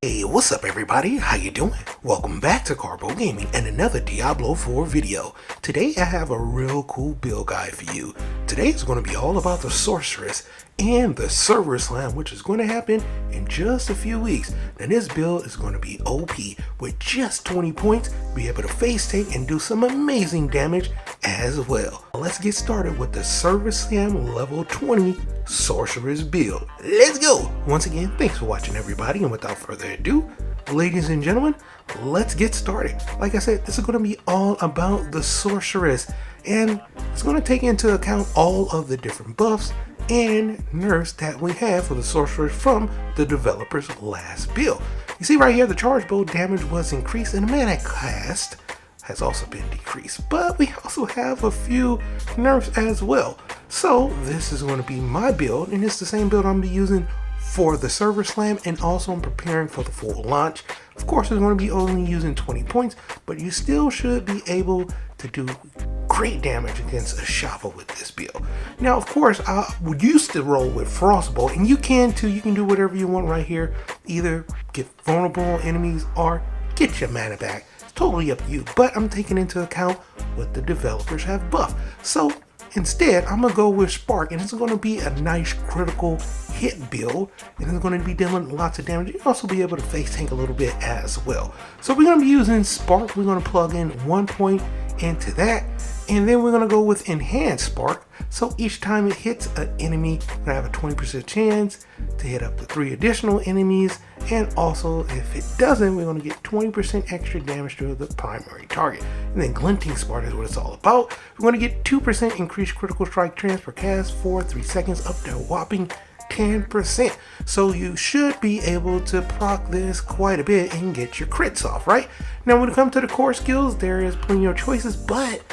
Hey, what's up everybody? How you doing? Welcome back to Karpo Gaming and another Diablo 4 video. Today I have a real cool build guide for you. Today is going to be all about the Sorceress and the server slam, which is going to happen in just a few weeks. Now this build is going to be OP with just 20 points, be able to face tank and do some amazing damage as well. Let's get started with the server slam level 20 Sorceress build. Let's go! Once again, thanks for watching everybody, and without further ado, ladies and gentlemen, let's get started. Like I said, this is going to be all about the Sorceress, and it's going to take into account all of the different buffs and nerfs that we have for the Sorceress from the developer's last build. You see right here, the charge bow damage was increased and the mana cast has also been decreased, but we also have a few nerfs as well. So this is going to be my build, and it's the same build I'm going to be using for the server slam, and also I'm preparing for the full launch. Of course, it's going to be only using 20 points, but you still should be able to do great damage against a Shava with this build. Now, of course, I would used to roll with Frostbolt, and you can too. You can do whatever you want right here. Either get vulnerable on enemies or get your mana back. It's totally up to you, but I'm taking into account what the developers have buffed. So instead, I'm going to go with Spark, and it's going to be a nice critical hit build, and it's going to be dealing lots of damage. You'll also be able to face tank a little bit as well. So we're going to be using Spark. We're going to plug in 1 point into that, and then we're going to go with Enhanced Spark. So each time it hits an enemy, we're going to have a 20% chance to hit up to 3 additional enemies, and also if it doesn't, we're going to get 20% extra damage to the primary target. And then Glinting Spark is what it's all about. We're going to get 2% increased critical strike chance per cast for 3 seconds, up to a whopping 10%. So you should be able to proc this quite a bit and get your crits off, right? Now when it comes to the core skills, there is plenty of choices, but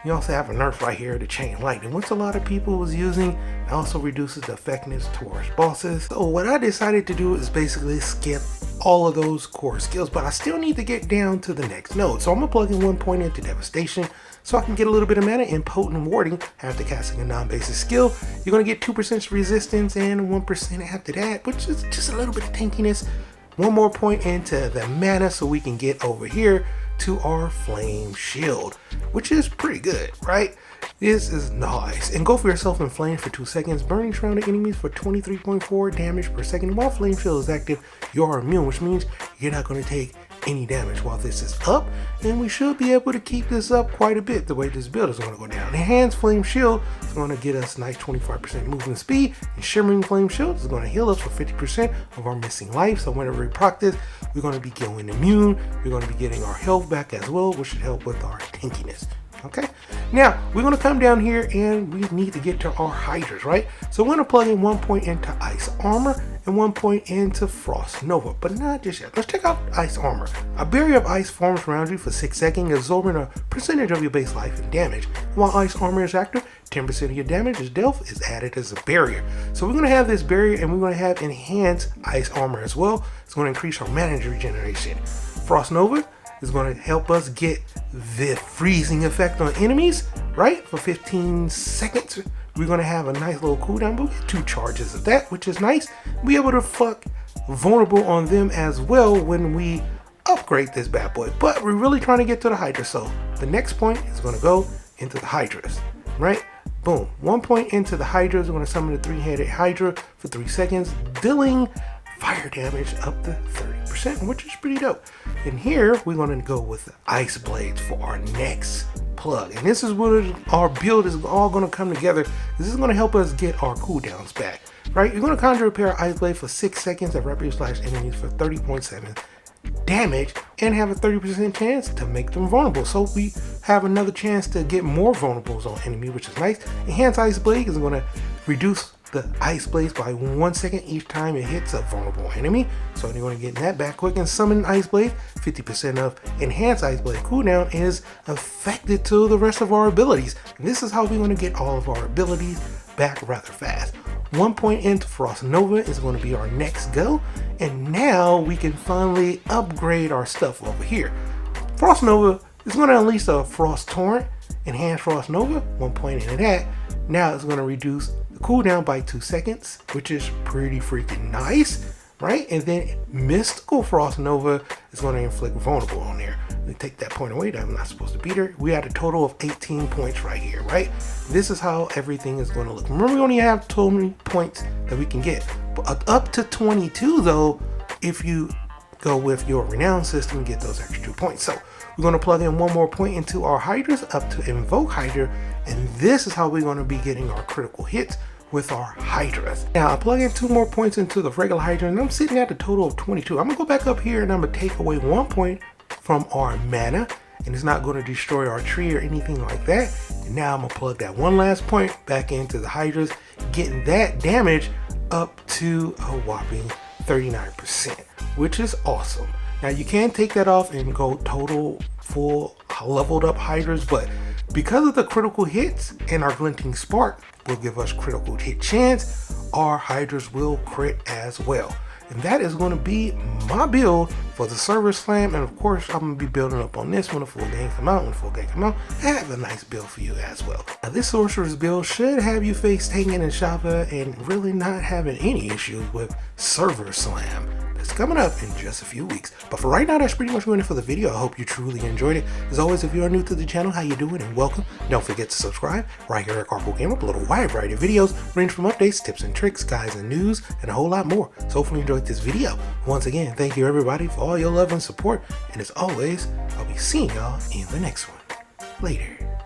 you also have a nerf right here, the Chain Lightning, which a lot of people was using. It also reduces the effectiveness towards bosses. So what I decided to do is basically skip all of those core skills, but I still need to get down to the next node. So I'm gonna plug in 1 point into Devastation so I can get a little bit of mana in Potent Warding after casting a non-basic skill. You're gonna get 2% resistance and 1% after that, which is just a little bit of tankiness. 1 more point into the mana so we can get over here to our Flame Shield, which is pretty good, right? This is nice. And go for yourself in Flame for 2 seconds, burning surrounding enemies for 23.4 damage per second. While Flame Shield is active, you are immune, which means you're not going to take any damage while this is up, and we should be able to keep this up quite a bit the way this build is going to go down. Enhanced Flame Shield is going to get us nice 25% movement speed, and Shimmering Flame Shield is going to heal us for 50% of our missing life. So whenever we proc this, we're going to be going immune, we're going to be getting our health back as well, which should help with our tankiness. Okay, now we're going to come down here and we need to get to our Hydras, right? So we're going to plug in 1 point into Ice Armor and 1 point into Frost Nova, but not just yet. Let's check out Ice Armor. A barrier of ice forms around you for 6 seconds, absorbing a percentage of your base life and damage. While Ice Armor is active, 10% of your damage is dealt is added as a barrier. So we're going to have this barrier, and we're going to have Enhanced Ice Armor as well. It's going to increase our mana regeneration. Frost Nova is going to help us get the freezing effect on enemies, right? For 15 seconds, we're going to have a nice little cooldown. We'll get 2 charges of that, which is nice. Be able to fuck vulnerable on them as well when we upgrade this bad boy. But we're really trying to get to the Hydra, so the next point is going to go into the Hydras, right? Boom. 1 point into the Hydras. We're going to summon the 3-headed Hydra for 3 seconds, dealing fire damage up to 30%, which is pretty dope. And here we're going to go with the Ice Blades for our next plug, and this is what our build is all going to come together. This is going to help us get our cooldowns back, right? You're going to conjure a pair of Ice Blades for 6 seconds that rapidly slash enemies for 30.7 damage and have a 30% chance to make them vulnerable. So we have another chance to get more vulnerables on enemy, which is nice. Enhanced Ice Blade is going to reduce the Ice Blades by 1 second each time it hits a vulnerable enemy. So you're going to get that back quick. And Summon Ice Blade, 50% of Enhanced Ice Blade cooldown is affected to the rest of our abilities. And this is how we're going to get all of our abilities back rather fast. 1 point into Frost Nova is going to be our next go. And now we can finally upgrade our stuff over here. Frost Nova is going to unleash a Frost Torrent. Enhanced Frost Nova, 1 point into that. Now it's going to reduce the cooldown by 2 seconds, which is pretty freaking nice. right? And then Mystical Frost Nova is going to inflict vulnerable on there. We take that point away that I'm not supposed to beat her. We had a total of 18 points right here, right? This is how everything is going to look. Remember, we only have 20 points that we can get, but up to 22 though, if you go with your renown system, get those extra 2 points. So we're going to plug in one more point into our Hydras up to Invoke Hydra, and this is how we're going to be getting our critical hits with our Hydras. Now I plug in 2 more points into the regular Hydra, and I'm sitting at a total of 22. I'm gonna go back up here and I'm gonna take away 1 point from our mana, and it's not going to destroy our tree or anything like that. And now I'm gonna plug that one last point back into the Hydras, getting that damage up to a whopping 39%, which is awesome. Now you can take that off and go total full leveled up Hydras, but because of the critical hits and our Glinting Spark will give us critical hit chance, our Hydras will crit as well. And that is going to be my build for the Server Slam. And of course, I'm going to be building up on this when the full game come out. When the full game come out, I have a nice build for you as well. Now, this Sorceress build should have you face Tengen and Shava and really not having any issues with Server Slam. That's coming up in just a few weeks. But for right now, that's pretty much going it for the video. I hope you truly enjoyed it. As always, if you are new to the channel, how you doing and welcome. Don't forget to subscribe. Right here at Karpo Game, upload a wide variety of videos, range from updates, tips and tricks, guides and news, and a whole lot more. So hopefully you enjoyed this video. Once again, thank you everybody for all your love and support. And as always, I'll be seeing y'all in the next one. Later.